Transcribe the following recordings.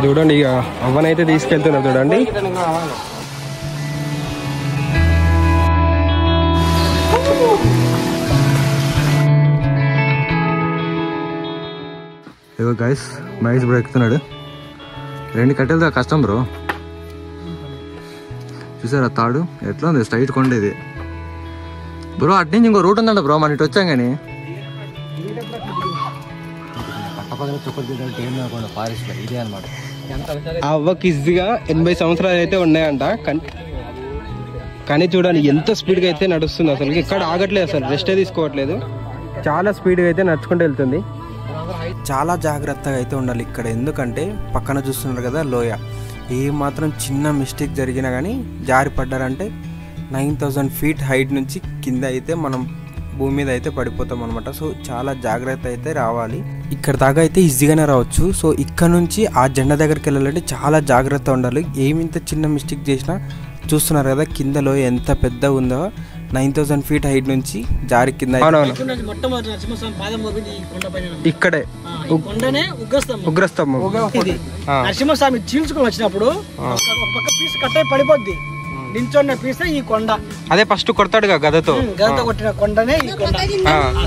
చూడండి ఇక అవ్వనైతే తీసుకెళ్తున్నారు చూడండి. ఇగో గైస్ మహేష్ బ్రో ఎక్కుతున్నాడు. 2 కట్టెలతో కష్టం బ్రో. చూసారా తాడు ఎట్లా ఉంది, స్ట్రైట్ కొండేది బ్రో. అటు నుంచి ఇంకో రూట్ ఉందంట బ్రో, మన ఇటు వచ్చాం కానీ. అవ్వకి ఈజీగా 80 సంవత్సరాలు అయితే ఉన్నాయంట. కానీ చూడండి ఎంత స్పీడ్గా అయితే నడుస్తుంది, అసలు ఇక్కడ ఆగట్లేదు, అసలు రెస్టే తీసుకోవట్లేదు. చాలా స్పీడ్గా అయితే నడుచుకుంటూ వెళ్తుంది. చాలా జాగ్రత్తగా అయితే ఉండాలి ఇక్కడ, ఎందుకంటే పక్కన చూస్తున్నారు కదా లోయ. ఏ మాత్రం చిన్న మిస్టేక్ జరిగినా కానీ జారి పడ్డారంటే 9000 ఫీట్ హైట్ నుంచి కింద అయితే మనం భూమి మీద అయితే పడిపోతాం అనమాట. సో చాలా జాగ్రత్త అయితే రావాలి. ఇక్కడ దాకా అయితే ఈజీగానే రావచ్చు. సో ఇక్కడ నుంచి ఆ జెండా దగ్గరికి వెళ్ళాలంటే చాలా జాగ్రత్త ఉండాలి. ఏమింత చిన్న మిస్టేక్ చేసినా చూస్తున్నారు కదా కింద లోయ ఎంత పెద్ద ఉందో. 9000 ఫీట్ హైట్ నుంచి జారి కింద ఇక్కడే ఉగ్రస్తంభం నరసింహస్వామి చీల్చుకొని వచ్చినప్పుడు ఒక పక్క పీస్ కట్టే పడిపోద్ది. నించున్న పీస్ ఈ కొండ, అదే ఫస్ట్ కొడతాడుగా గదతో కొట్టిన కొండనే ఈ కొండ.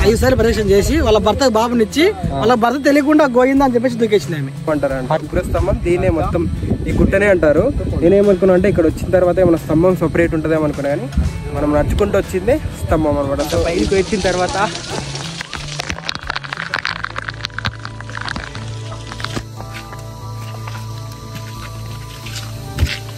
5 సార్లు పరీక్ష చేసి వాళ్ళ భర్త బాబునిచ్చి వాళ్ళ భర్త తెలియకుండా గోయిందా అని చెప్పేసి దూకేసింది అంటారు. ఉగ్రస్తంభం దీనే మొత్తం ఈ గుట్టనే అంటారు. నేనేమనుకున్నా అంటే ఇక్కడ వచ్చిన తర్వాత ఏమైనా స్తంభం సపరేట్ ఉంటుందేమో అనుకున్నా, కానీ మనం నడుచుకుంటూ వచ్చింది స్తంభం అనమాట. పైకి వచ్చిన తర్వాత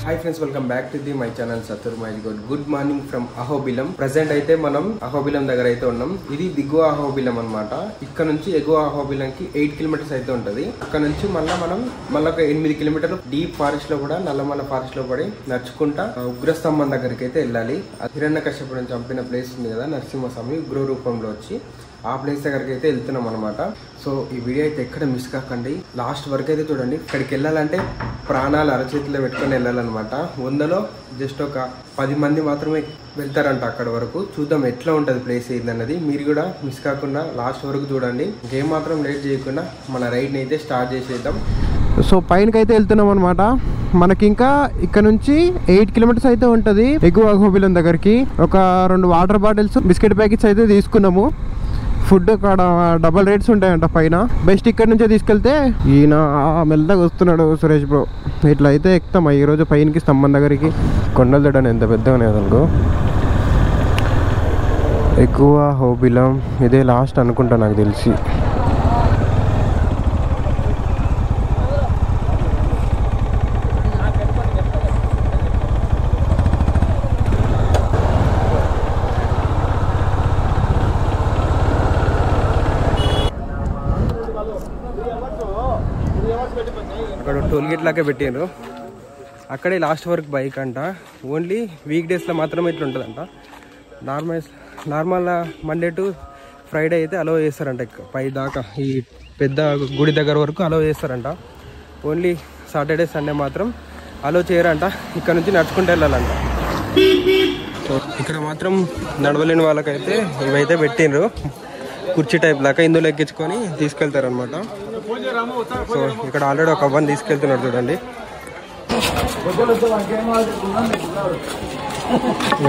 hi friends, welcome back to my channel సతుర్ my god. Good morning from Ahobilam. Present అయితే మనం అహోబిలం దగ్గర అయితే ఉన్నాం. ఇది దిగువ అహోబిలం అనమాట. ఇక్కడ నుంచి ఎగువ అహోబిలంకి 8 కిలోమీటర్స్ అయితే ఉంటుంది. అక్కడ నుంచి మనం ఒక 8 కిలోమీటర్లు డీప్ ఫారెస్ట్ లో కూడా నల్లమల్ల ఫారెస్ట్ లో పడి నడుచుకుంటా ఉగ్రస్తంభం దగ్గరికి అయితే వెళ్ళాలి. హిరణ్యకశ్యపుని చంపిన ప్లేస్ ఉంది కదా, నరసింహస్వామి ఉగ్ర రూపంలో వచ్చి ఆ ప్లేస్ దగ్గరికి అయితే వెళ్తున్నాం అనమాట. సో ఈ వీడియో అయితే ఎక్కడ మిస్ కాకండి, లాస్ట్ వరకు అయితే చూడండి. ఇక్కడికి వెళ్ళాలంటే ప్రాణాలు అరచేతిలో పెట్టుకొని వెళ్ళాలన్నమాట. 100లో జస్ట్ ఒక 10 మంది మాత్రమే వెళ్తారంట అక్కడ వరకు. చూద్దాం ఎట్లా ఉంటుంది ప్లేస్ ఏందన్నది. మీరు కూడా మిస్ కాకుండా లాస్ట్ వరకు చూడండి. ఇంకేం మాత్రం లేట్ చేయకుండా మన రైడ్ని అయితే స్టార్ట్ చేసేద్దాం. సో పైనకి అయితే వెళ్తున్నాం అనమాట. మనకి ఇంకా ఇక్కడ నుంచి 8 కిలోమీటర్స్ అయితే ఉంటుంది ఎగువ అహోబిలం దగ్గరికి. ఒక 2 వాటర్ బాటిల్స్, బిస్కెట్ ప్యాకెట్స్ అయితే తీసుకున్నాము. ఫుడ్ అక్కడ డబల్ రేట్స్ ఉంటాయంట పైన. బెస్ట్ ఇక్కడ నుంచే తీసుకెళ్తే. ఈయన మెల్లగా వస్తున్నాడు సురేష్ బ్రో. ఇట్లా అయితే ఎక్కుతాం ఈరోజు పైనకి స్తంభం దగ్గరికి. కొండలు తడని ఎంత పెద్దగా ఉన్నాయి అనుకో. ఎగువ అహోబిలం ఇదే లాస్ట్ అనుకుంటా నాకు తెలిసి. అక్కడ టోల్ గేట్ లాగా పెట్టారు. అక్కడే లాస్ట్ వరకు బైక్ అంట. ఓన్లీ వీక్ డేస్లో మాత్రమే ఇట్లా ఉంటుందంట. నార్మల్ మండే టు ఫ్రైడే అయితే అలో చేస్తారంట. పై దాకా ఈ పెద్ద గుడి దగ్గర వరకు అలో చేస్తారంట. ఓన్లీ సాటర్డే సండే మాత్రం అలో చేయరంట. ఇక్కడ నుంచి నడుచుకుంటూ వెళ్ళాలంట. సో ఇక్కడ మాత్రం నడవలేని వాళ్ళకైతే ఇవైతే పెట్టిండ్రు, కుర్చీ టైప్ లాగా. ఇందులో ఎక్కించుకొని తీసుకెళ్తారు అనమాట. సో ఇక్కడ ఆల్రెడీ ఒక అవ్వని తీసుకెళ్తున్నారు చూడండి.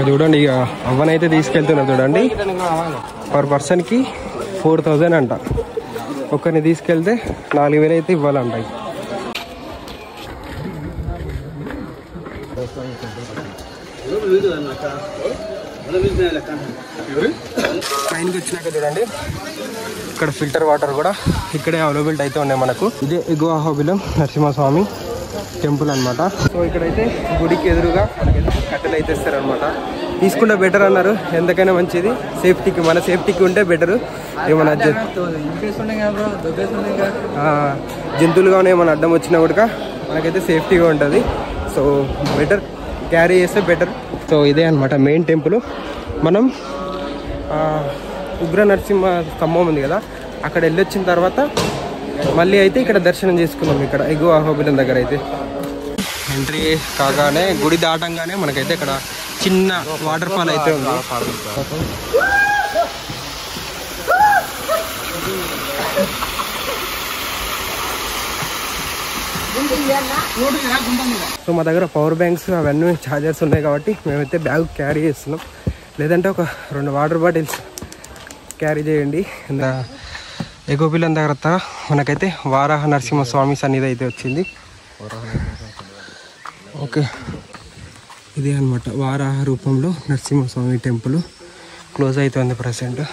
చూడండి ఇక అవ్వనైతే తీసుకెళ్తున్నారు చూడండి. పర్ పర్సన్కి 4000 అంట. ఒక్కరిని తీసుకెళ్తే 4000 అయితే ఇవ్వాలంట. పైనకి వచ్చినాక చూడండి ఇక్కడ ఫిల్టర్ వాటర్ కూడా ఇక్కడే అవైలబిలిటీ అయితే ఉన్నాయి మనకు. ఇదే ఎగువ అహోబిలం నరసింహస్వామి టెంపుల్ అనమాట. సో ఇక్కడైతే గుడికి ఎదురుగా కట్టెలు అయితే ఇస్తారనమాట. తీసుకుంటే బెటర్ అన్నారు, ఎందుకైనా మంచిది. సేఫ్టీకి, మన సేఫ్టీకి ఉంటే బెటరు. ఏమన్నా జంతువులుగా ఏమైనా అడ్డం వచ్చినా కూడా మనకైతే సేఫ్టీగా ఉంటుంది. సో బెటర్ క్యారీ చేస్తే బెటర్. సో ఇదే అనమాట మెయిన్ టెంపుల్. మనం ఉగ్ర నరసింహ స్తంభం ఉంది కదా, అక్కడ వెళ్ళొచ్చిన తర్వాత మళ్ళీ అయితే ఇక్కడ దర్శనం చేసుకున్నాం. ఇక్కడ ఎగువ అహోబిలం దగ్గర అయితే ఎంట్రీ కాగానే, గుడి దాటంగానే మనకైతే ఇక్కడ చిన్న వాటర్ ఫాల్ అయితే ఉంది. సో మా దగ్గర పవర్ బ్యాంక్స్ అవన్నీ ఛార్జర్స్ ఉన్నాయి కాబట్టి మేమైతే బ్యాగ్ క్యారీ చేస్తున్నాం. లేదంటే ఒక 2 వాటర్ బాటిల్స్ క్యారీ చేయండి. ఎగోబిలం దగ్గర మనకైతే వారాహ నరసింహస్వామి సన్నిధి అయితే వచ్చింది. ఓకే, ఇదే అనమాట వారాహ రూపంలో నరసింహస్వామి టెంపుల్ క్లోజ్ అవుతుంది ప్రజెంట్.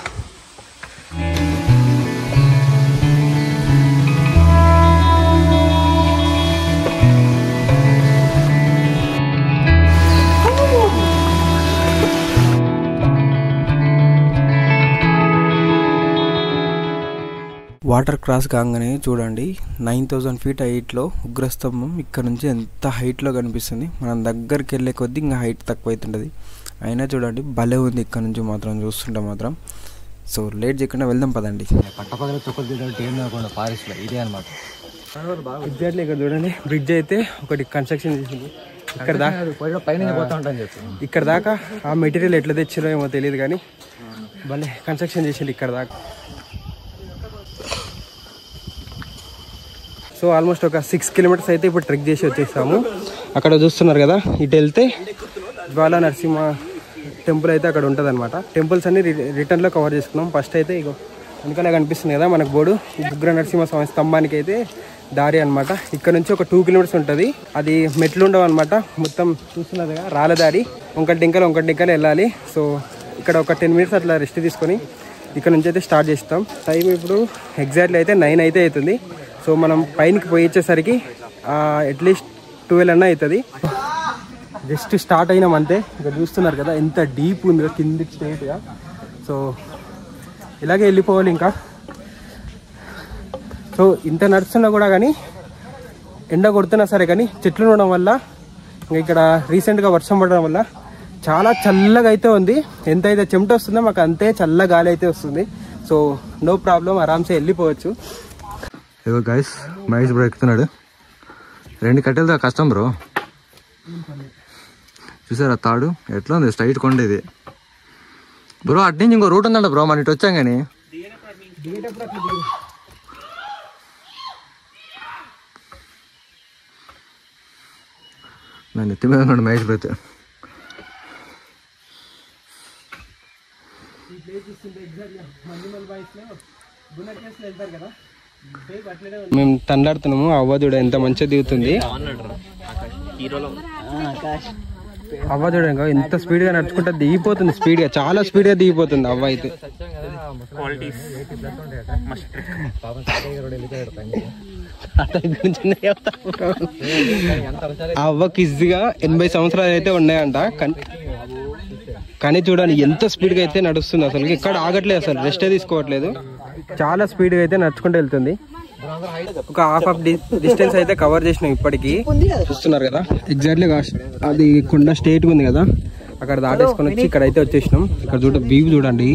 వాటర్ క్రాస్ కాగానే చూడండి 9000 ఫీట్ హైట్లో ఉగ్రస్తంభం ఇక్కడ నుంచి ఎంత హైట్లో కనిపిస్తుంది. మనం దగ్గరికి వెళ్ళే కొద్దీ ఇంకా హైట్ తక్కువ అవుతుంటుంది. అయినా చూడండి భలే ఉంది ఇక్కడ నుంచి మాత్రం చూస్తుంటే మాత్రం. సో లేట్ చేయకుండా వెళ్దాం పదండి. పట్టపగల చుక్కలు ఫారెస్ట్లో ఇదే అనమాట. ఎగ్జాక్ట్లీ ఇక్కడ చూడండి బ్రిడ్జ్ అయితే ఒకటి కన్స్ట్రక్షన్ చేసింది. ఇక్కడ దాకా పైన పోతా ఉంటాను చెప్పి ఇక్కడ దాకా ఆ మెటీరియల్ ఎట్లా తెచ్చిరో ఏమో తెలియదు కానీ భలే కన్స్ట్రక్షన్ చేసింది ఇక్కడ దాకా. సో ఆల్మోస్ట్ ఒక 6 కిలోమీటర్స్ అయితే ఇప్పుడు ట్రెక్ చేసి వచ్చేసాము. అక్కడ చూస్తున్నారు కదా, ఇటు వెళ్తే జ్వాలా నరసింహ టెంపుల్ అయితే అక్కడ ఉంటుంది అనమాట. టెంపుల్స్ అన్ని రిటర్న్లో కవర్ చేసుకున్నాం. ఫస్ట్ అయితే ఇగో వెనకాల కనిపిస్తుంది కదా మనకు బోర్డు, ఉగ్ర నరసింహ స్వామి స్తంభానికి అయితే దారి అనమాట. ఇక్కడ నుంచి ఒక 2 కిలోమీటర్స్ ఉంటుంది. అది మెట్లు ఉండవు అనమాట, మొత్తం చూస్తున్నది కదా రాళ్ళ దారి. ఒంకటింకలు వెళ్ళాలి. సో ఇక్కడ ఒక 10 మినిట్స్ అట్లా రెస్ట్ తీసుకొని ఇక్కడ నుంచి అయితే స్టార్ట్ చేస్తాం. టైం ఇప్పుడు ఎగ్జాక్ట్లీ అయితే 9 అయితే అవుతుంది. సో మనం పైనకి పోయి వచ్చేసరికి అట్లీస్ట్ 12 అన్న అవుతుంది. జస్ట్ స్టార్ట్ అయినామంటే ఇక్కడ చూస్తున్నారు కదా ఎంత డీప్ ఉందో కిందికి స్ట్రైట్గా. సో ఇలాగే వెళ్ళిపోవాలి ఇంకా. సో ఇంత నడుస్తున్నా కూడా కానీ ఎండ కొడుతున్నా సరే కానీ చెట్లు ఉండడం వల్ల ఇంకా ఇక్కడ రీసెంట్గా వర్షం పడడం వల్ల చాలా చల్లగా అయితే ఉంది. ఎంత అయితే చెమట వస్తుందో మాకు అంతే చల్ల గాలి అయితే వస్తుంది. సో నో ప్రాబ్లం, ఆరామ్సే వెళ్ళిపోవచ్చు. ఏదో గైస్ మహేష్ బ్రో ఎక్కుతున్నాడు. 2 కట్టెలతో కష్టం బ్రో. చూసారా తాడు ఎట్లా ఉంది, స్ట్రైట్ కొండేది బ్రో. అటు నుంచి ఇంకో రూట్ ఉందంట బ్రో, మన ఇటు వచ్చాం కానీ. నన్ను ఎత్తి మీద ఉన్నాడు మహేష్ బ్రో అయితే. మేము తండ్లాడుతున్నాము. అవ్వదుడు ఎంత మంచిగా దిగుతుంది. అవ్వదుడు ఇంకా ఎంత స్పీడ్ గా నడుచుకుంటా దిగిపోతుంది. స్పీడ్ గా చాలా స్పీడ్ గా దిగిపోతుంది అవ్వ అయితే. అవ్వకి ఈజీగా 80 సంవత్సరాలు అయితే ఉన్నాయంట. కానీ చూడండి ఎంత స్పీడ్ గా అయితే నడుస్తుంది. అసలు ఎక్కడ ఆగట్లేదు, అసలు రెస్టే తీసుకోవట్లేదు. చాలా స్పీడ్ గా అయితే నడుచుకుంటూ వెళ్తుంది. ఒక హాఫ్ డిస్టెన్స్ అయితే కవర్ చేసినాం ఇప్పటికి. చూస్తున్నారు కదా ఎగ్జాక్ట్లీ అది కొండ స్ట్రేట్ ఉంది కదా, అక్కడ దాటేసుకొని వచ్చి ఇక్కడ అయితే వచ్చేసినాం. ఇక్కడ వ్యూ చూడండి.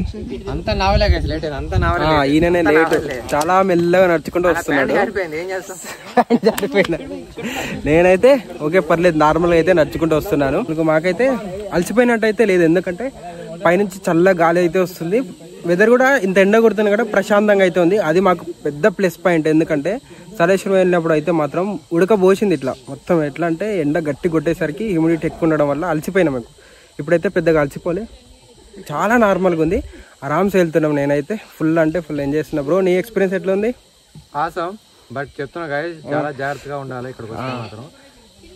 ఈయననే లేట్, చాలా మెల్లగా నడుచుకుంటూ వస్తున్నాడు. నేనైతే ఓకే పర్లేదు, నార్మల్ గా అయితే నడుచుకుంటూ వస్తున్నాను. మాకైతే అలసిపోయినట్టు అయితే లేదు, ఎందుకంటే పైనుంచి చల్ల గాలి అయితే వస్తుంది. వెదర్ కూడా ఇంత ఎండ కొడుతుంది కూడా ప్రశాంతంగా అయితే ఉంది. అది మాకు పెద్ద ప్లస్ పాయింట్. ఎందుకంటే సరేశ్వరం వెళ్ళినప్పుడు అయితే మాత్రం ఉడకబోసింది ఇట్లా మొత్తం. ఎట్లా అంటే ఎండ గట్టి కొట్టేసరికి హ్యూమిడిటీ ఎక్కువ ఉండడం వల్ల అలసిపోయినా మేము. ఇప్పుడైతే పెద్దగా అలసిపోలే, చాలా నార్మల్గా ఉంది. ఆరామ్స్ వెళ్తున్నాం. నేనైతే ఫుల్ అంటే ఫుల్ ఎంజాయ్ చేస్తున్నా. బ్రో నీ ఎక్స్పీరియన్స్ ఎట్లా ఉంది? ఆసం, బట్ చెప్తున్నా గైస్ చాలా జాగ్రత్తగా ఉండాలి. ఇక్కడికి వస్తే మాత్రం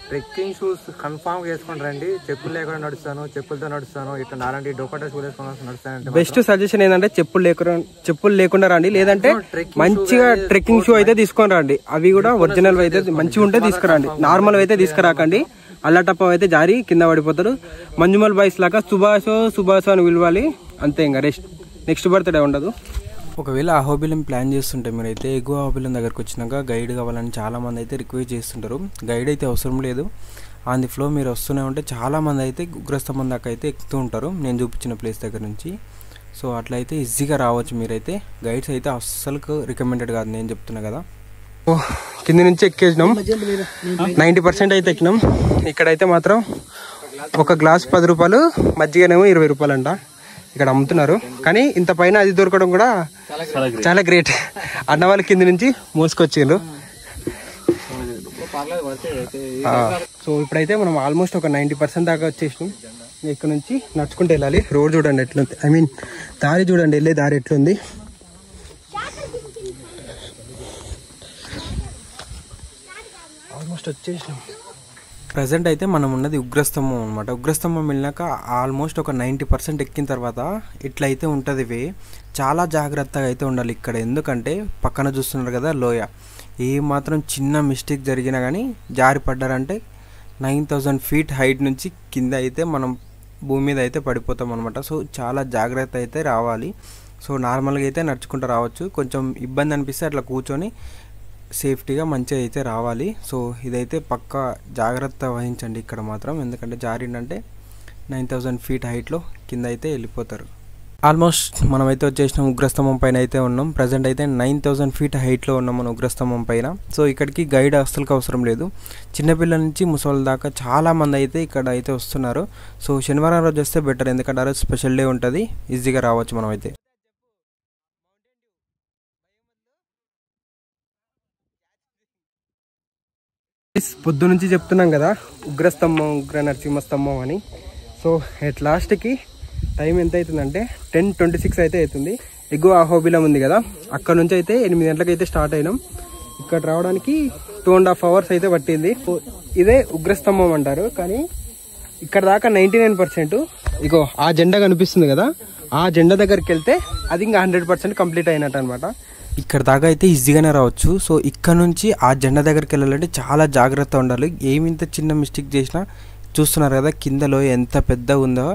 ట్రెక్కింగ్ షూస్ కన్ఫామ్ వేసుకొని రండి. చెప్పులు లేకుండా నడుస్తాను, చెప్పులతో నడుస్తాను, ఇట్లా నాలాంటి డొక్కట షూ వేసుకొని నడుస్తానంటే బెస్ట్ సజెషన్ ఏంటంటే చెప్పులు లేకుండా రండి. లేదంటే మంచిగా ట్రెక్కింగ్ షూ అయితే తీసుకొని రండి. అవి కూడా ఒరిజినల్ అయితే మంచిగా ఉంటే తీసుకురండి. నార్మల్ అయితే తీసుకురాకండి. అల్లటప్పం అయితే జారి కింద పడిపోతారు. మంజుమల్ బాయ్స్ లాగా సుభాష్ అని పిలవాలి అంతే. ఇంకా నెక్స్ట్ బర్త్డే ఉండదు. ఒకవేళ అహోబిలం ప్లాన్ చేస్తుంటే మీరైతే ఎగువ అహోబిలం దగ్గరకు వచ్చినాక గైడ్ కావాలని చాలామంది అయితే రిక్వెస్ట్ చేస్తుంటారు. గైడ్ అయితే అవసరం లేదు, ఆన్ ది ఫ్లో మీరు వస్తూనే ఉంటే చాలామంది అయితే ఉగ్రస్తంభం దాకా అయితే ఎక్కుతూ ఉంటారు నేను చూపించిన ప్లేస్ దగ్గర నుంచి. సో అట్లయితే ఈజీగా రావచ్చు మీరైతే. గైడ్స్ అయితే అస్సలు రికమెండెడ్ కాదు, నేను చెప్తున్నా కదా. కింది నుంచి ఎక్కేసినాం, 90% అయితే ఎక్కినాం. ఇక్కడైతే మాత్రం ఒక గ్లాస్ 10 రూపాయలు, మజ్జిగనేమో 20 రూపాయలు అంట ఇక్కడ అమ్ముతున్నారు. కానీ ఇంత పైన అది దొరకడం కూడా చాలా గ్రేట్. అన్న వాళ్ళు కింది నుంచి మోసుకొచ్చిండ్రు. సో ఇప్పుడైతే మనం ఆల్మోస్ట్ ఒక 90% దాకా వచ్చేసినాం. ఇక్కడ నుంచి నడుచుకుంటూ వెళ్ళాలి. రోడ్ చూడండి ఎట్లుంది, ఐ మీన్ దారి చూడండి, వెళ్ళే దారి ఎట్లుంది. ఆల్మోస్ట్ వచ్చేసినాం. ప్రజెంట్ అయితే మనం ఉన్నది ఉగ్రస్తంభం అనమాట. ఉగ్రస్తంభం వెళ్ళినాక ఆల్మోస్ట్ ఒక 90% ఎక్కిన తర్వాత ఇట్లయితే ఉంటుంది వే. చాలా జాగ్రత్తగా అయితే ఉండాలి ఇక్కడ, ఎందుకంటే పక్కన చూస్తున్నారు కదా లోయ. ఏ మాత్రం చిన్న మిస్టేక్ జరిగినా కానీ జారి పడ్డారంటే 9000 feet హైట్ నుంచి కింద అయితే మనం భూమి మీద అయితే పడిపోతాం అనమాట. సో చాలా జాగ్రత్త అయితే రావాలి. సో నార్మల్గా అయితే నడుచుకుంటూ రావచ్చు, కొంచెం ఇబ్బంది అనిపిస్తే అట్లా కూర్చొని సేఫ్టీగా మంచిగా అయితే రావాలి. సో ఇదైతే పక్కా జాగ్రత్త వహించండి ఇక్కడ మాత్రం, ఎందుకంటే జారిందంటే 9000 feet హైట్లో కింద అయితే వెళ్ళిపోతారు. ఆల్మోస్ట్ మనమైతే వచ్చేసినాం, ఉగ్రస్తంభం పైన అయితే ఉన్నాం. ప్రజెంట్ అయితే 9000 feet హైట్లో ఉన్నాం మన ఉగ్రస్తంభం పైన. సో ఇక్కడికి గైడ్ అస్సలుకి అవసరం లేదు, చిన్నపిల్లల నుంచి ముసలి దాకా చాలామంది అయితే ఇక్కడ అయితే వస్తున్నారు. సో శనివారం రోజు వస్తే బెటర్, ఎందుకంటే ఆ రోజు స్పెషల్ డే ఉంటుంది, ఈజీగా రావచ్చు మనం అయితే. పొద్దు నుంచి చెప్తున్నాం కదా ఉగ్రస్తంభం, ఉగ్ర నరసింహస్తంభం అని. సో ఎట్ లాస్ట్కి టైం ఎంత అవుతుందంటే 10:26 అయితే అవుతుంది. ఎగువ అహోబిలం ఉంది కదా, అక్కడ నుంచి అయితే 8 గంటలకు అయితే స్టార్ట్ అయినాం. ఇక్కడ రావడానికి 2.5 hours అయితే పట్టింది. ఇదే ఉగ్రస్తంభం అంటారు, కానీ ఇక్కడ దాకా 99% ఇగో ఆ జెండా కనిపిస్తుంది కదా, ఆ జెండా దగ్గరికి వెళ్తే అది ఇంకా 100% కంప్లీట్ అయినట్టు అనమాట. ఇక్కడ దాకా అయితే ఈజీగానే రావచ్చు. సో ఇక్కడ నుంచి ఆ జెండా దగ్గరికి వెళ్ళాలంటే చాలా జాగ్రత్త ఉండాలి. ఏమింత చిన్న మిస్టేక్ చేసినా చూస్తున్నారు కదా కిందలో ఎంత పెద్ద ఉందో,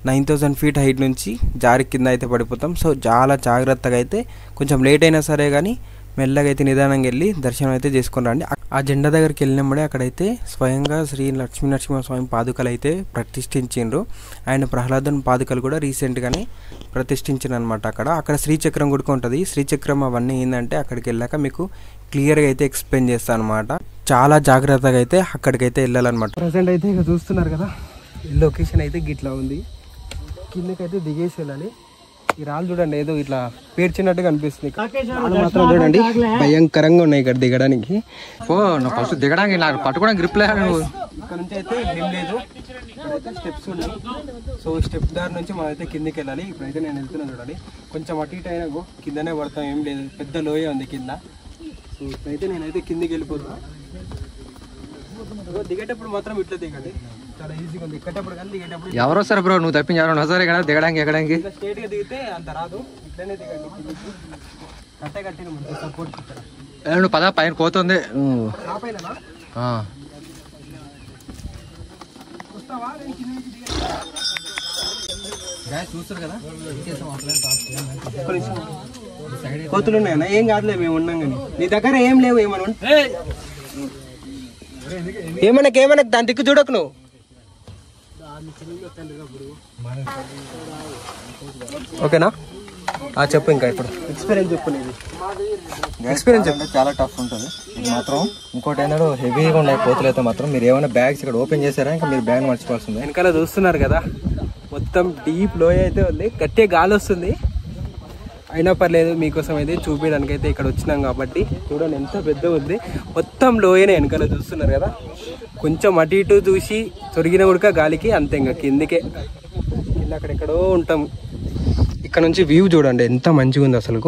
9000 feet హైట్ నుంచి జారి కింద అయితే పడిపోతాం. సో చాలా జాగ్రత్తగా అయితే, కొంచెం లేట్ అయినా సరే కానీ మెల్లగా అయితే నిదానంగా వెళ్ళి దర్శనం అయితే చేసుకుని రండి. ఆ జెండా దగ్గరికి వెళ్ళినప్పుడే అక్కడైతే స్వయంగా శ్రీ లక్ష్మీ నరసింహస్వామి పాదుకలు అయితే ప్రతిష్ఠించిండ్రు. ఆయన ప్రహ్లాదుని పాదుకలు కూడా రీసెంట్గానే ప్రతిష్ఠించిన అనమాట. అక్కడ శ్రీచక్రం కూడా ఉంటుంది. శ్రీచక్రం అవన్నీ ఏంటంటే అక్కడికి వెళ్ళాక మీకు క్లియర్గా అయితే ఎక్స్ప్లెయిన్ చేస్తాను అనమాట. చాలా జాగ్రత్తగా అయితే అక్కడికైతే వెళ్ళాలన్నమాట. ప్రజెంట్ అయితే ఇక చూస్తున్నారు కదా, లొకేషన్ అయితే గిట్లా ఉంది. కిందకైతే దిగేసి వెళ్ళాలి. ఈ రాళ్ళు చూడండి ఏదో ఇట్లా పేర్చినట్టుగా అనిపిస్తుంది. మాత్రం చూడండి భయంకరంగా ఉన్నాయి ఇక్కడ దిగడానికి. ఫస్ట్ దిగడానికి నాకు పట్టుకోవడానికి గ్రిప్ లేదు. ఇక్కడ నుంచి అయితే ఏం లేదు, ఇక్కడైతే స్టెప్స్ ఉన్నాయి. సో స్టెప్ దారి నుంచి మనం అయితే కిందకి వెళ్ళాలి. ఇప్పుడైతే నేను వెళ్తున్నాను చూడండి, కొంచెం అటు ఇటు అయినా కిందనే పడతాం, ఏం లేదు, పెద్ద లోయ ఉంది కింద. సో ఇప్పుడైతే నేనైతే కిందికి వెళ్ళిపోతాను. దిగేటప్పుడు మాత్రం ఇట్లా దిగండి, చాలా ఈజీగా ఉంది. ఎక్కేటప్పుడు కానీ దిగేటప్పుడు ఎవరు వస్తారు బ్రో, నువ్వు తప్పించి ఎవరు వస్తారు కదా దిగడానికి ఎక్కడానికి? స్ట్రేట్గా దిగితే అంత రాదు, ఇట్లనే దిగండి. కట్టే కట్టిన సపోర్ట్ ఇక్కడ నువ్వు పద పైన పోతుంది చూస్తారు కదా. కోతులు ఉన్నాయన్నా, ఏం కాదులే, మేము ఉన్నాం కానీ నీ దగ్గర ఏం లేవు. ఏమన్నా దాని దిక్కు చూడకు నువ్వు. ఓకేనా? చెప్పు ఇంకా ఇప్పుడు ఎక్స్పీరియన్స్ చెప్పు. ఎక్స్పీరియన్స్ అంటే చాలా టఫ్ ఉంటుంది ఇది మాత్రం. ఇంకోటి ఏంటంటే హెవీగా ఉన్నాయి కోతులు అయితే మాత్రం. మీరు ఏమైనా బ్యాగ్స్ ఇక్కడ ఓపెన్ చేశారా ఇంకా మీరు బ్యాగ్ మర్చిపోవాల్సిందే. వెనకాల చూస్తున్నారు కదా మొత్తం డీప్ లోయ అయితే ఉంది, గట్టిగా గాలి వస్తుంది. అయినా పర్లేదు, మీకోసం అయితే చూపించడానికి అయితే ఇక్కడ వచ్చినాం కాబట్టి. చూడండి ఎంత పెద్ద ఉంది, మొత్తం లోయనే వెనకాల చూస్తున్నారు కదా. కొంచెం అటు ఇటు చూసి తొరిగిన ఉడక గాలికి అంతే, ఇంకా కిందికే కింద అక్కడెక్కడో ఉంటాం. ఇక్కడ నుంచి వ్యూ చూడండి ఎంత మంచిగా ఉంది అసలు.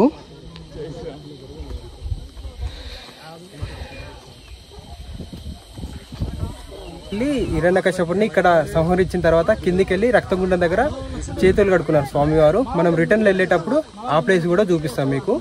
హిరణ్యకశ్యపుడిని ఇక్కడ సంహరించిన తర్వాత కిందికి వెళ్ళి రక్తగుండం దగ్గర చేతులు కడుక్కున్నారు స్వామివారు. మనం రిటర్న్ వెళ్ళేటప్పుడు ఆ ప్లేస్ కూడా చూపిస్తాం మీకు.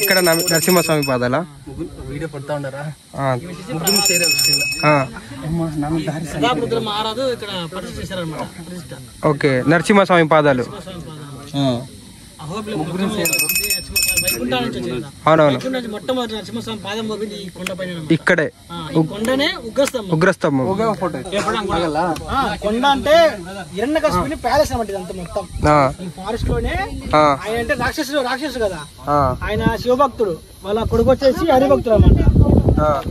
ఇక్కడ నరసింహస్వామి పాదాల వీడియో పడతా ఉండరా ఆ. ఓకే నరసింహస్వామి పాదాలు అవునవును ఇక్కడే ఉగ్రస్తంభం కొండ అంటే హిరణ్యకశిపుని ప్యాలెస్ అన్నమాట ఇదంతా మొత్తం ఈ ఫారెస్ట్ లోనే. ఆయన అంటే రాక్షసుడు కదా, ఆయన శివభక్తుడు, వాళ్ళ కొడుకు వచ్చేసి హరిభక్తుడు అన్నమాట.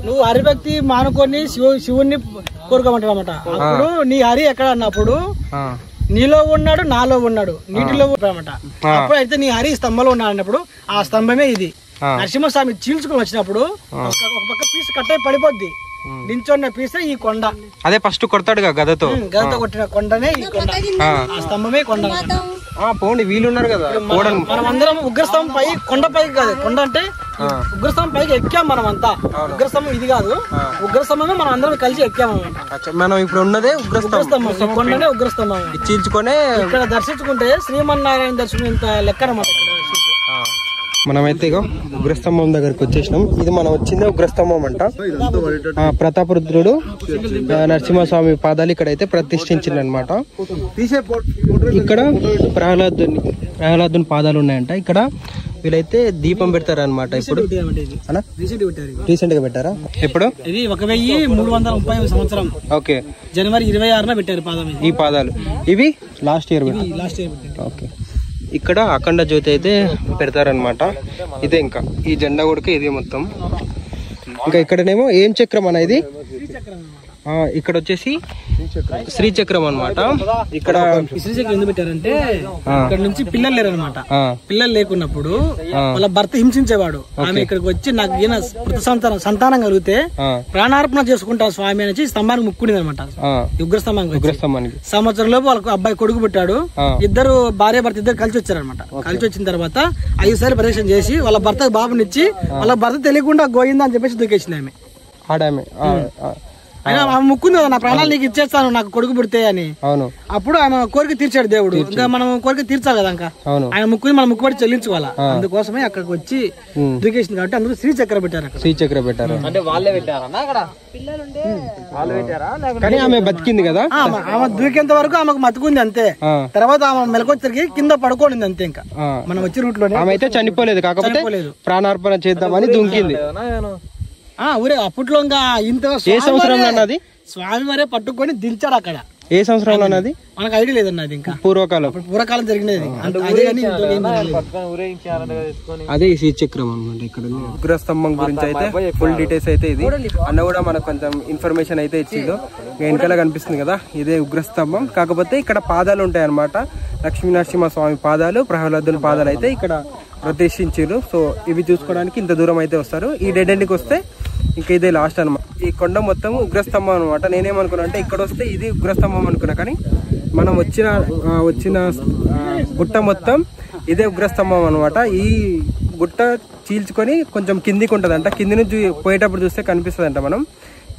నువ్వు హరిభక్తి మానుకొని శివుణ్ణి కోరుకోమంటాడు అన్నమాట. అప్పుడు నీ హరి ఎక్కడ అన్నప్పుడు నీలో ఉన్నాడు, నాలో ఉన్నాడు, నీటిలో అన్నమాట. అప్పుడు అయితే నీ హరి స్తంభంలో ఉన్నాడు అన్నప్పుడు ఆ స్తంభమే ఇది. నరసింహస్వామి చీల్చుకుని వచ్చినప్పుడు ఒక పక్క పీస్ కట్టే పడిపోద్ది, నించున్న పీసే ఈ కొండ. అదే ఫస్ట్ కొడతాడుగా గదతో కొట్టిన కొండనే ఈ కొండ, ఆ స్తంభమే కొండ. పోండి వీలున్నారు కదా. మనం అందరం ఉగ్రస్తంభం పై కొండ పైకి కాదు, కొండ అంటే ఉగ్రస్తంభం పైకి ఎక్కాం మనం అంతా. ఉగ్రస్తంభం ఇది కాదు, ఉగ్రస్తంభమే మనం అందరం కలిసి ఎక్కాము. మనం ఇప్పుడు ఉన్నదే ఉగ్రస్తంభం, కొండనే ఉగ్రస్తంభం. చీల్చుకొని ఇక్కడ దర్శించుకుంటే శ్రీమన్నారాయణ దర్శనం ఇంత లెక్క అన్నమాట. మనమైతే ఇగో ఉగ్రస్తంభం దగ్గరికి వచ్చేసినాం. ఇది మనం వచ్చిందే ఉగ్రస్తంభం అంట. ప్రతాపరుద్రుడు నరసింహస్వామి పాదాలు ఇక్కడైతే ప్రతిష్ఠించింది అనమాట. ఇక్కడ ప్రహ్లాదుని పాదాలు ఉన్నాయంట. ఇక్కడ వీళ్ళైతే దీపం పెడతారు అనమాట. ఇప్పుడు రీసెంట్ గా పెట్టారా? ఎప్పుడు? ఇది 1330 సంవత్సరం. ఓకే, జనవరి 26న పెట్టారు పాదం. ఈ పాదాలు ఇవి లాస్ట్ ఇయర్. ఓకే, ఇక్కడ అఖండ జ్యోతి అయితే పెడతారనమాట. ఇదే ఇంకా ఈ జెండా కూడా ఇది మొత్తం. ఇంకా ఇక్కడనేమో ఏం చక్రం అన్న ఇది, ఇక్కడ వచ్చేసి శ్రీచక్రం అనమాట. ఇక్కడ శ్రీచక్రం ఎందుకు పెట్టారంటే ఇక్కడ నుంచి పిల్లలు లేరు అనమాట. పిల్లలు లేకున్నప్పుడు వాళ్ళ భర్త హింసించేవాడు. ఆమె ఇక్కడికి వచ్చి నాకు ఈయన సంతానం కలిగితే ప్రాణార్పణ చేసుకుంటా స్వామి అని స్తంభానికి ముక్కునింది అనమాట. ఉగ్రస్తంభానికి సంవత్సరంలోపు వాళ్ళకు అబ్బాయి కొడుకు పుట్టాడు. ఇద్దరు భార్య భర్త ఇద్దరు కలిసి వచ్చారనమాట. కలిసి వచ్చిన తర్వాత 5 సార్లు పరీక్ష చేసి వాళ్ళ భర్త బాబునిచ్చి వాళ్ళ భర్త తెలియకుండా గోయిందా అని చెప్పేసి దూకేసింది ఆమె. ఆయన ఆమె ముక్కుంది, నా ప్రాణాలు నీకు ఇచ్చేస్తాను నాకు కొడుకు పుడితే అని. అవును, అప్పుడు ఆమె కోరిక తీర్చాడు దేవుడు. ఇంకా మనం కోరిక తీర్చాలి కదా, ఇంకా ఆయన ముక్కుని మనం ముక్కుబడి చెల్లించుకోవాలా. అందుకోసమే అక్కడికి వచ్చి దూకేసింది కాబట్టి అందుకు శ్రీచక్ర పెట్టారు. శ్రీచక్ర పెట్టారు అంటే వాళ్ళే పెట్టారన్నా అక్కడ కానీ ఆమె బతికింది కదా. ఆమె దూకేంత వరకు ఆమెకు మతుకుంది అంతే. తర్వాత ఆమె మెలకొచ్చరికి కింద పడుకోండి అంతే. ఇంకా మనం వచ్చి రూట్ లోనే ఆమె అయితే చనిపోలేదు, కాకపోతే ప్రాణార్పణ చేద్దామని దుంకింది. ఊరే అప్పట్లో ఇంకా ఇంత ఏ సంవత్సరంలో అన్నది స్వామి వారే పట్టుకొని దించాడు అక్కడ. ఏ సంవత్సరంలో అన్నది మనకు ఐడియా లేదన్నది. ఇంకా పూర్వకాలం జరిగినది. అదే ఈ శ్రీచక్రం అనమాట. ఇక్కడ ఉగ్రస్తంభం గురించి అయితే ఫుల్ డీటెయిల్స్ అయితే ఇది అన్న కూడా మనకు కొంచెం ఇన్ఫర్మేషన్ అయితే ఇచ్చిందో. వెనకాల కనిపిస్తుంది కదా, ఇదే ఉగ్రస్తంభం. కాకపోతే ఇక్కడ పాదాలు ఉంటాయి అనమాట. లక్ష్మీ నరసింహ స్వామి పాదాలు, ప్రహ్లాదుని పాదాలు అయితే ఇక్కడ ప్రతిష్ఠించారు. సో ఇవి చూసుకోవడానికి ఇంత దూరం అయితే వస్తారు. ఈ డెడ్ ఎండ్కి వస్తే ఇంకా ఇదే లాస్ట్ అనమాట. ఈ కొండ మొత్తం ఉగ్రస్తంభం అనమాట. నేనేమనుకున్నా అంటే ఇక్కడ వస్తే ఇది ఉగ్రస్తంభం అనుకున్నా, కానీ మనం వచ్చిన గుట్ట మొత్తం ఇదే ఉగ్రస్తంభం అనమాట. ఈ గుట్ట చీల్చుకొని కొంచెం కిందికి ఉంటుందంట. కింది నుంచి పోయేటప్పుడు చూస్తే కనిపిస్తుందంట మనం.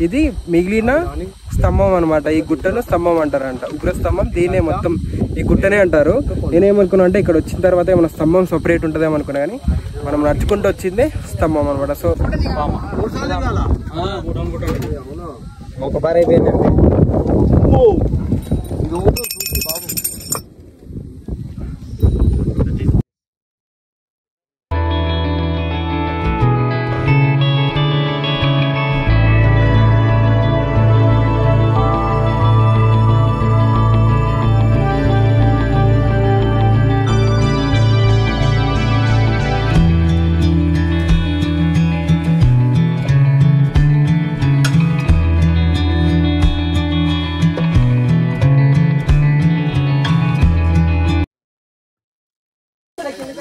ఇది మిగిలిన స్తంభం అనమాట. ఈ గుట్టను స్తంభం అంటారంట, ఉగ్రస్తంభం. దీనే మొత్తం ఈ గుట్టనే అంటారు. నేనేమనుకున్నా అంటే ఇక్కడ వచ్చిన తర్వాత ఏమైనా స్తంభం సపరేట్ ఉంటుందేమో అనుకున్నా, కానీ మనం నడుచుకుంటూ వచ్చిందే స్తంభం అనమాట. సో ఒక బార్ అయితే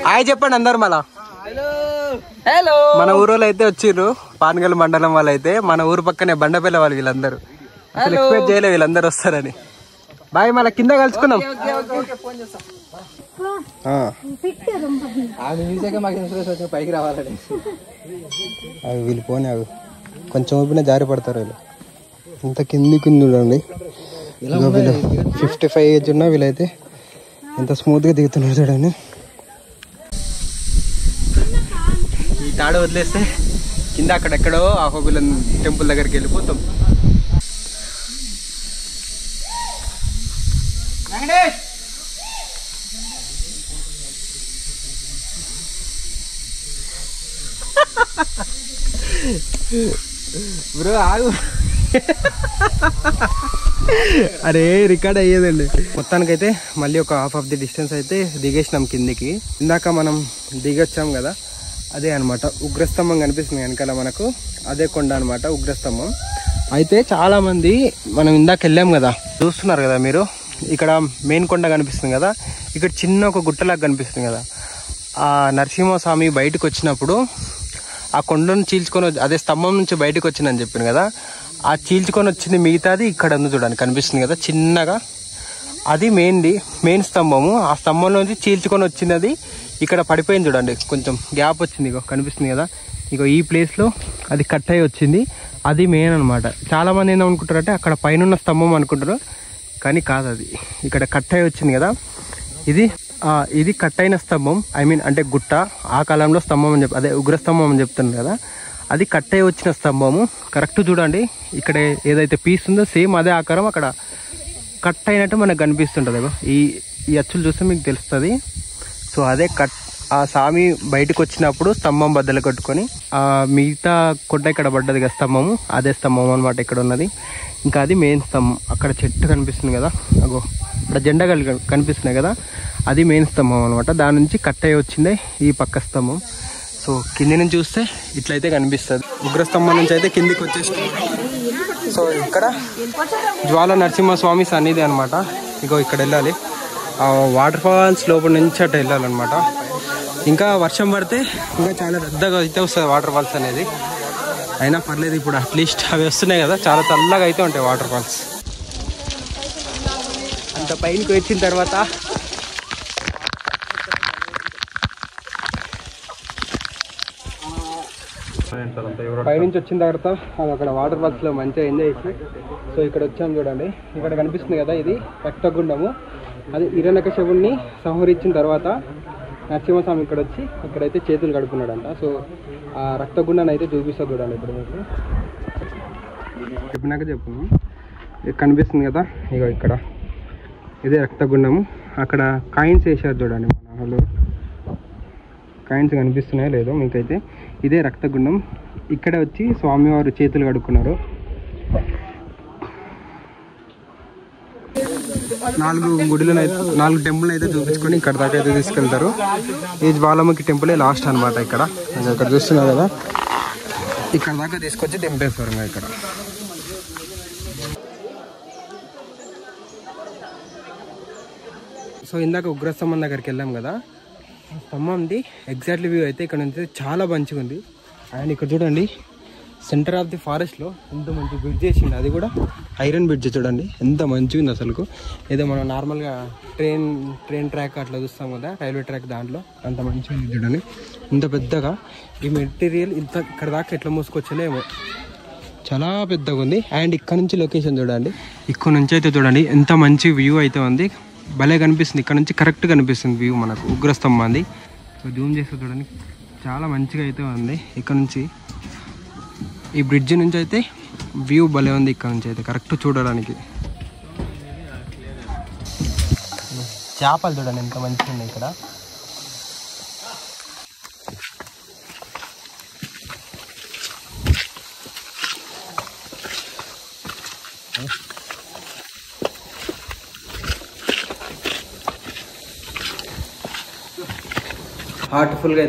హాయ్ చెప్పండి అందరు. మళ్ళా మన ఊరోళ్ళు అయితే వచ్చిర్రు, పానగల్ మండలం వాళ్ళు అయితే. మన ఊరు పక్కనే బండపల్లి వాళ్ళు. వీళ్ళందరూ అసలు ఎక్స్పెక్ట్ చేయలే వీళ్ళందరూ వస్తారని. బాయ్, మళ్ళీ కింద కలుసుకుందాం. పైకి రావాలని అవి వీళ్ళు పోనీ, అవి కొంచెం ఊపిన జారి పడతారు వీళ్ళు. ఇంత కింది చూడండి. వీళ్ళు 55 ఏజ్ ఉన్నా వీళ్ళైతే ఎంత స్మూత్ గా దిగుతున్నారు చూడండి. ఈ తాడు వదిలేస్తే కింద అక్కడెక్కడో అహోబిలం టెంపుల్ దగ్గరికి వెళ్ళిపోతాం. బ్రో ఆగు, అరే రికార్డ్ అయ్యేదండి. మొత్తానికైతే మళ్ళీ ఒక హాఫ్ ఆఫ్ ది డిస్టెన్స్ అయితే దిగేసినాం కిందికి. ఇందాక మనం దిగొచ్చాం కదా, అదే అనమాట ఉగ్రస్తంభం కనిపిస్తుంది వెనకాల మనకు, అదే కొండ అనమాట ఉగ్రస్తంభం. అయితే చాలా మంది మనం ఇందాక వెళ్ళాం కదా, చూస్తున్నారు కదా మీరు, ఇక్కడ మెయిన్ కొండ కనిపిస్తుంది కదా, ఇక్కడ చిన్న ఒక గుట్టలాగా కనిపిస్తుంది కదా. ఆ నరసింహస్వామి బయటకు వచ్చినప్పుడు ఆ కొండను చీల్చుకొని, అదే స్తంభం నుంచి బయటకు వచ్చిందని చెప్పాను కదా, ఆ చీల్చుకొని వచ్చింది మిగతాది ఇక్కడ ఉంది చూడండి, కనిపిస్తుంది కదా చిన్నగా, అది మెయిన్ స్తంభము. ఆ స్తంభం నుంచి చీల్చుకొని వచ్చినది ఇక్కడ పడిపోయింది చూడండి, కొంచెం గ్యాప్ వచ్చింది, ఇగో కనిపిస్తుంది కదా, ఇగో ఈ ప్లేస్లో అది కట్ అయ్యి వచ్చింది, అది మెయిన్ అనమాట. చాలా మంది ఏమనుకుంటారంటే అక్కడ పైన స్తంభం అనుకుంటారు, కానీ కాదు, అది ఇక్కడ కట్ అయ్యి వచ్చింది కదా, ఇది కట్ అయిన స్తంభం, ఐ మీన్ అంటే గుట్ట, ఆ కాలంలో స్తంభం అని అదే ఉగ్రస్తంభం అని చెప్తున్నాను కదా, అది కట్ అయ్యి వచ్చిన స్తంభము. కరెక్ట్ చూడండి, ఇక్కడ ఏదైతే పీస్ ఉందో సేమ్ అదే ఆకారం అక్కడ కట్ అయినట్టు మనకు కనిపిస్తుంటుంది. ఈ అచ్చులు చూస్తే మీకు తెలుస్తుంది. సో అదే ఆ స్వామి బయటకు వచ్చినప్పుడు స్తంభం బద్దలు కట్టుకొని ఆ మిగతా కొండ ఇక్కడ పడ్డది కదా స్తంభము, అదే స్తంభం అనమాట ఇక్కడ ఉన్నది. ఇంకా అది మెయిన్ స్తంభం. అక్కడ చెట్టు కనిపిస్తుంది కదా, అగో ఇక్కడ జెండా కనిపిస్తున్నాయి కదా, అది మెయిన్ స్తంభం అనమాట. దాని నుంచి కట్ అయ్యి వచ్చిందే ఈ పక్క స్తంభం. సో కింది నుంచి చూస్తే ఇట్లయితే కనిపిస్తుంది. ఉగ్రస్తంభం నుంచి అయితే కిందికి వచ్చేసి, సో ఇక్కడ జ్వాల నరసింహస్వామి సన్నిధి అనమాట. ఇగో ఇక్కడ వెళ్ళాలి, ఆ వాటర్ ఫాల్స్ లోపల నుంచి అట్లా వెళ్ళాలన్నమాట. ఇంకా వర్షం పడితే ఇంకా చాలా పెద్దగా అయితే వస్తుంది వాటర్ ఫాల్స్ అనేది. అయినా పర్లేదు, ఇప్పుడు అట్లీస్ట్ అవి వస్తున్నాయి కదా, చాలా చల్లగా అయితే ఉంటాయి వాటర్ ఫాల్స్. అంత పైనకి వచ్చిన తర్వాత పైనుంచి వచ్చిన తర్వాత అది అక్కడ వాటర్ ఫాల్స్లో మంచిగా ఎంజాయ్ చేసి, సో ఇక్కడ వచ్చాము చూడండి, ఇక్కడ కనిపిస్తుంది కదా, ఇది రక్తగుండము. అది హిరణ్యకశిపుణ్ణి సంహరించిన తర్వాత నరసింహస్వామి ఇక్కడ వచ్చి ఇక్కడైతే చేతులు కడుక్కున్నాడంట. సో ఆ రక్తగుండాన్ని అయితే చూపిస్తా చూడండి. ఇప్పుడు మీకు చెప్పినాక కనిపిస్తుంది కదా, ఇగో ఇక్కడ ఇదే రక్తగుండము. అక్కడ కాయిన్స్ వేసారు చూడండి, మన వాళ్ళు కాయిన్స్ కనిపిస్తున్నాయో లేదో మీకైతే, ఇదే రక్తగుండం. ఇక్కడ వచ్చి స్వామివారు చేతులు కడుక్కున్నారు. 4 గుడిలను అయితే 4 టెంపుల్ అయితే చూపించుకొని ఇక్కడ దాకా అయితే తీసుకెళ్తారు. ఈ జ్వాలాముఖి టెంపులే లాస్ట్ అనమాట. ఇక్కడ చూస్తున్నారు కదా, ఇక్కడ దాకా తీసుకొచ్చి టెంపేస్తారు ఇక్కడ. సో ఇందాక ఉగ్రస్తంభం దగ్గరికి వెళ్ళాం కదా, ఆ స్తంభంది ఎగ్జాక్ట్లీ వ్యూ అయితే ఇక్కడ నుంచి చాలా మంచిగా ఉంది. అండ్ ఇక్కడ చూడండి, సెంటర్ ఆఫ్ ది ఫారెస్ట్లో ఎంత మంచి బ్రిడ్జ్ చేసింది, అది కూడా ఐరన్ బ్రిడ్జ్. చూడండి ఎంత మంచిగా ఉంది అసలు. ఏదో మనం నార్మల్గా ట్రైన్ ట్రాక్ అట్లా చూస్తాం కదా, రైల్వే ట్రాక్, దాంట్లో అంత మంచిగా ఉంది. చూడండి ఇంత పెద్దగా ఈ మెటీరియల్ ఇక్కడ దాకా ఎట్లా మోసుకొచ్చలేమో, చాలా పెద్దగా ఉంది. అండ్ ఇక్కడ నుంచి లొకేషన్ చూడండి, ఇక్కడ నుంచి అయితే చూడండి ఎంత మంచి వ్యూ అయితే ఉంది, భలే కనిపిస్తుంది. ఇక్కడ నుంచి కరెక్ట్ కనిపిస్తుంది వ్యూ మనకు ఉగ్రస్తంభాన్ని. సో జూమ్ చేస్తే చూడండి చాలా మంచిగా అయితే ఉంది. ఇక్కడ నుంచి ఈ బ్రిడ్జ్ నుంచి అయితే వ్యూ భలే ఉంది. ఇక్కడ నుంచి అయితే కరెక్ట్ చూడడానికి. చేపలు చూడండి ఎంత మంచిగా ఉన్నాయి ఇక్కడ. హార్ట్ఫుల్గా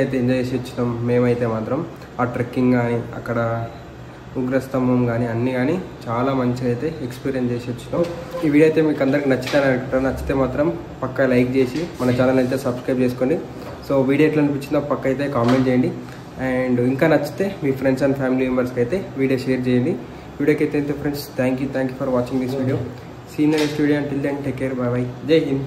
అయితే ఎంజాయ్ చేసి వచ్చినాం మేమైతే మాత్రం. ఆ ట్రెక్కింగ్ కానీ అక్కడ ఉగ్రస్తంభం కానీ అన్నీ కానీ చాలా మంచిగా అయితే ఎక్స్పీరియన్స్ చేసి వచ్చినాం. ఈ వీడియో అయితే మీకు అందరికి నచ్చితే మాత్రం పక్కా లైక్ చేసి మన ఛానల్ అయితే సబ్స్క్రైబ్ చేసుకోండి. సో వీడియో ఎట్లా అనిపించిందో పక్క అయితే కామెంట్ చేయండి. అండ్ ఇంకా నచ్చితే మీ ఫ్రెండ్స్ అండ్ ఫ్యామిలీ మెంబర్స్కి అయితే వీడియో షేర్ చేయండి. వీడియోకి అయితే friends thank you for watching this video. See you in the next video. Until then take care, bye bye, Jai Hind.